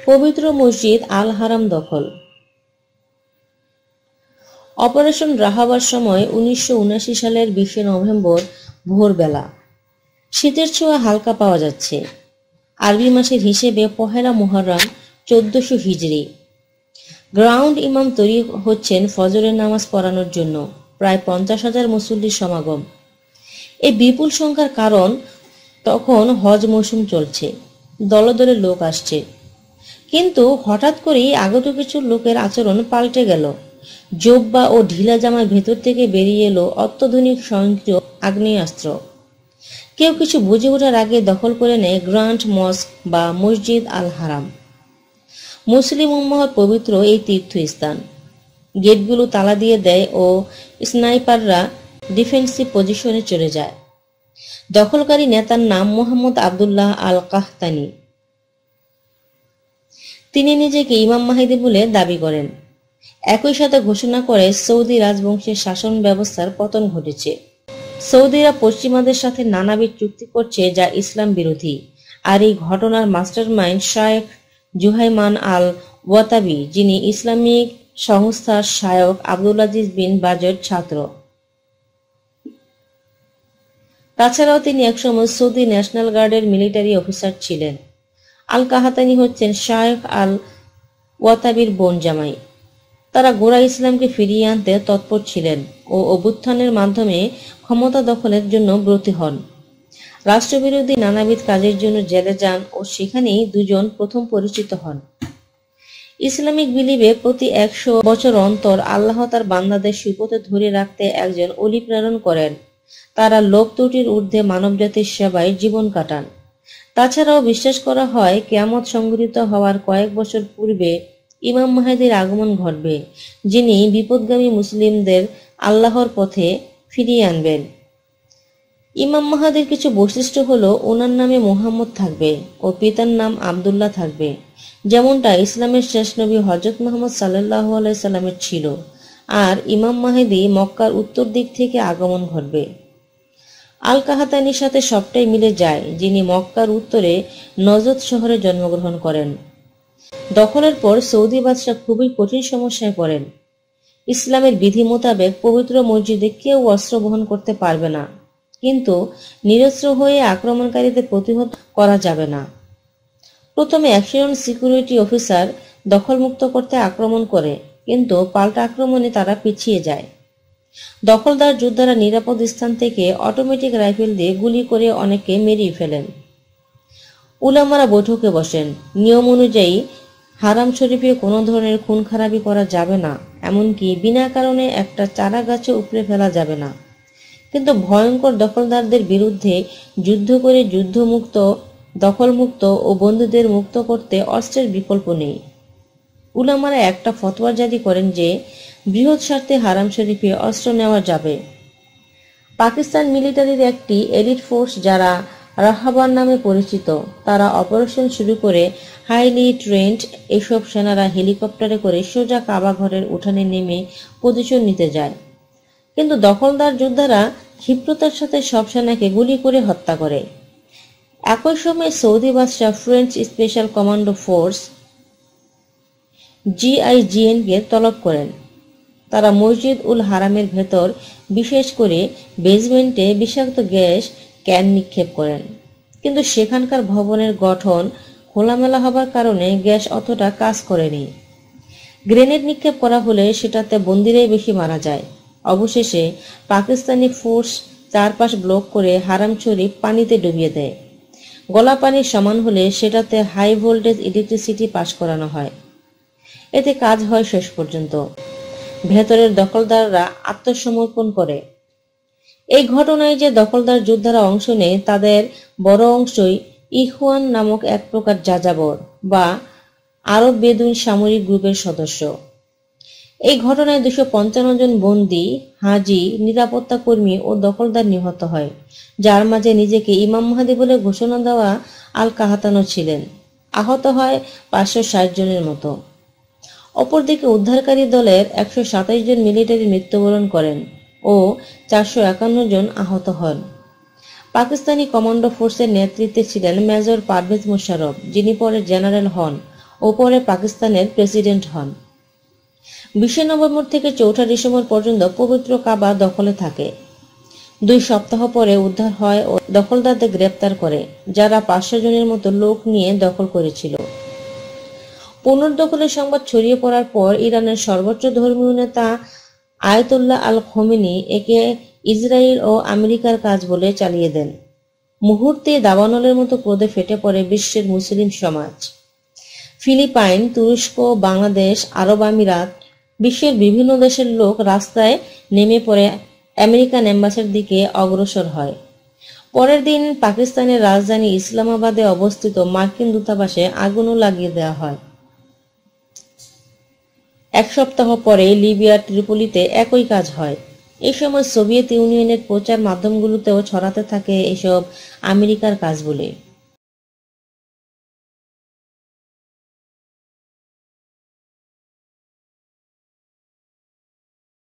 পবিত্র মসজিদ আল হারাম দখল। অপারেশন রাহাবার সময় 1979 সালের 20 নভেম্বর ভোরবেলা। শীতের ছোঁয়া হালকা পাওয়া যাচ্ছে। আরবি মাসের হিসেবে পহেলা মুহররম 1400 হিজরি। গ্রাউন্ড ইমাম তৈরি হচ্ছেন ফজরের নামাজ পড়ানোর জন্য। প্রায় 50,000 মুসল্লির সমাগম। এই বিপুল সংখ্যার কারণ তখন হজ মৌসুম চলছে, দলে দলে লোক আসছে। কিন্তু হঠাৎ করেই আগত কিছু লোকের আচরণ পাল্টে গেল। জোব্বা ও ঢিলা জামার ভেতর থেকে বেরিয়ে এলো অত্যাধুনিক স্বয়ংক্রিয় আগ্নেয়াস্ত্র। কেউ কিছু বুঝে ওঠার আগে দখল করে নেয় গ্র্যান্ড মস্ক বা মসজিদ আল হারাম। মুসলিম উম্মাহর পবিত্র এই তীর্থস্থান। গেটগুলো তালা দিয়ে দেয় ও স্নাইপাররা ডিফেন্সিভ পজিশনে চলে যায়। দখলকারী নেতার নাম মোহাম্মদ আবদুল্লাহ আল কাহতানি। তিনি নিজেকে ইমাম মাহিদি বলে দাবি করেন। একই সাথে ঘোষণা করে সৌদি রাজবংশের শাসন ব্যবস্থার পতন ঘটেছে। সৌদিরা পশ্চিমাদের সাথে নানাবিধ চুক্তি করছে যা ইসলাম বিরোধী। আর এই ঘটনার মাস্টারমাইন্ড শায়েখ জুহাইমান আল ওয়াতাবি, যিনি ইসলামিক সংস্থার শায়ক আব্দুলাজিজ বিন বাজের ছাত্র। তাছাড়াও তিনি একসময় সৌদি ন্যাশনাল গার্ডের মিলিটারি অফিসার ছিলেন। আল কাহাতানি হচ্ছেন শায়েখ আল ওয়াতাবির বোন জামাই। তারা গোড়া ইসলামকে ফিরিয়ে আনতে তৎপর ছিলেন ও অভ্যুত্থানের মাধ্যমে ক্ষমতা দখলের জন্য ব্রতী হন। রাষ্ট্রবিরোধী নানাবিধ কাজের জন্য জেলে যান ও সেখানেই দুজন প্রথম পরিচিত হন। ইসলামিক বিলিভে প্রতি 100 বছর অন্তর আল্লাহ তার বান্দাদের সুপথে ধরে রাখতে একজন অলি প্রেরণ করেন। তারা লোক ত্রুটির ঊর্ধ্বে মানবজাতির সেবায় জীবন কাটান। তাছাড়াও বিশ্বাস করা হয় কিয়ামত সংঘটিত হওয়ার কয়েক বছর পূর্বে ইমাম মাহদীর আগমন ঘটবে, যিনি বিপদগামী মুসলিমদের আল্লাহর পথে ফিরিয়ে আনবেন। ইমাম মাহদীর কিছু বৈশিষ্ট্য হলো ওনার নামে মুহাম্মদ থাকবে ও পিতার নাম আবদুল্লাহ থাকবে, যেমনটা ইসলামের শেষ নবী হযরত মুহাম্মদ সাল্লাল্লাহু আলাইহি সাল্লামের ছিল। আর ইমাম মাহদী মক্কার উত্তর দিক থেকে আগমন ঘটবে। আল কাহাতানির সাথে সবটাই মিলে যায়, যিনি মক্কার উত্তরে নজদ শহরে জন্মগ্রহণ করেন। দখলের পর সৌদি বাদশাহ খুবই কঠিন সমস্যায় পড়েন। ইসলামের বিধি মোতাবেক পবিত্র মসজিদে কেউ অস্ত্র বহন করতে পারবে না, কিন্তু নিরস্ত্র হয়ে আক্রমণকারীদের প্রতিহত করা যাবে না। প্রথমে 100 জন সিকিউরিটি অফিসার দখলমুক্ত করতে আক্রমণ করে, কিন্তু পাল্টা আক্রমণে তারা পিছিয়ে যায়। দখলদার যোদ্ধারা নিরাপদ স্থান থেকে অটোমেটিক রাইফেল দিয়ে গুলি করে অনেককে মেরিয়ে ফেলেন। উলামারা বৈঠকে বসেন। নিয়ম অনুযায়ী হারাম শরীফে কোনো ধরনের খুন খারাপি করা যাবে না, এমনকি বিনা কারণে একটা চারা গাছও উপড়ে ফেলা যাবে না। কিন্তু ভয়ঙ্কর দখলদারদের বিরুদ্ধে যুদ্ধ করে যুদ্ধমুক্ত, দখলমুক্ত ও বন্দীদের মুক্ত করতে অস্ত্রের বিকল্প নেই। উলামারা একটা ফতোয়া জারি করেন যে বৃহৎ স্বার্থে হারাম শরীফে অস্ত্র নেওয়া যাবে। পাকিস্তান মিলিটারির একটি এলিট ফোর্স, যারা রাহাবার নামে পরিচিত, তারা অপারেশন শুরু করে হাইলি ট্রেন্ড এসব সেনারা হেলিকপ্টারে করে সোজা কাবা ঘরের উঠানে নেমে পজিশন নিতে যায়। কিন্তু দখলদার যোদ্ধারা ক্ষিপ্রতার সাথে সব সেনাকে গুলি করে হত্যা করে। একই সময় সৌদি বাদশাহ ফ্রেঞ্চ স্পেশাল কমান্ডো ফোর্স GIGN-কে তলব করেন। তারা মসজিদ উল হারামের ভেতর, বিশেষ করে বেসমেন্টে বিষাক্ত গ্যাস ক্যান নিক্ষেপ করেন। কিন্তু সেখানকার ভবনের গঠন খোলামেলা হবার কারণে গ্যাস অতটা কাজ করেনি। গ্রেনেড নিক্ষেপ করা হলে সেটাতে বন্দীরাই বেশি মারা যায়। অবশেষে পাকিস্তানি ফোর্স চারপাশ ব্লক করে হারাম শরীফ পানিতে ডুবিয়ে দেয়। গলা পানির সমান হলে সেটাতে হাই ভোল্টেজ ইলেকট্রিসিটি পাস করানো হয়। এতে কাজ হয় শেষ পর্যন্ত। ভেতরের দখলদাররা আত্মসমর্পণ করে। এই ঘটনায় যে দখলদার যোদ্ধারা অংশ নেয় তাদের বড় অংশই ইখওয়ান নামক এক প্রকার যাযাবর বা আরব বেদুইন সামরিক গ্রুপের সদস্য। এই ঘটনায় 255 জন বন্দী, হাজি, নিরাপত্তা কর্মী ও দখলদার নিহত হয়, যার মাঝে নিজেকে ইমাম মাহদী বলে ঘোষণা দেওয়া আল কাহাতানো ছিলেন। আহত হয় 560 জনের মতো। অপরদিকে উদ্ধারকারী দলের 127 জন মিলিটারি মৃত্যুবরণ করেন ও 451 জন আহত হন। পাকিস্তানি কমান্ডো ফোর্সের নেতৃত্বে ছিলেন মেজর পারভেজ মোশাররফ, যিনি পরে জেনারেল হন। ও পরে পাকিস্তানের প্রেসিডেন্ট হন। 20 নভেম্বর থেকে 4 ডিসেম্বর পর্যন্ত পবিত্র কাবা দখলে থাকে। 2 সপ্তাহ পরে উদ্ধার হয় ও দখলদারদের গ্রেপ্তার করে, যারা 500 জনের মতো লোক নিয়ে দখল করেছিল। পুনর্দখলের সংবাদ ছড়িয়ে পড়ার পর ইরানের সর্বোচ্চ ধর্মীয় নেতা আয়াতুল্লাহ আল খোমেনি একে ইসরায়েল ও আমেরিকার কাজ বলে চালিয়ে দেন। মুহূর্তে দাবানলের মতো ক্রোধে ফেটে পড়ে বিশ্বের মুসলিম সমাজ। ফিলিপাইন, তুরস্ক, বাংলাদেশ, আরব আমিরাত, বিশ্বের বিভিন্ন দেশের লোক রাস্তায় নেমে পড়ে আমেরিকান এম্বাসির দিকে অগ্রসর হয়। পরের দিন পাকিস্তানের রাজধানী ইসলামাবাদে অবস্থিত মার্কিন দূতাবাসে আগুনও লাগিয়ে দেওয়া হয়। 1 সপ্তাহ পরে লিবিয়ার ত্রিপোলিতে একই কাজ হয়। এই সময় সোভিয়েত ইউনিয়নের প্রচার মাধ্যমগুলোতেও ছড়াতে থাকে এসব আমেরিকার কাজ বলে।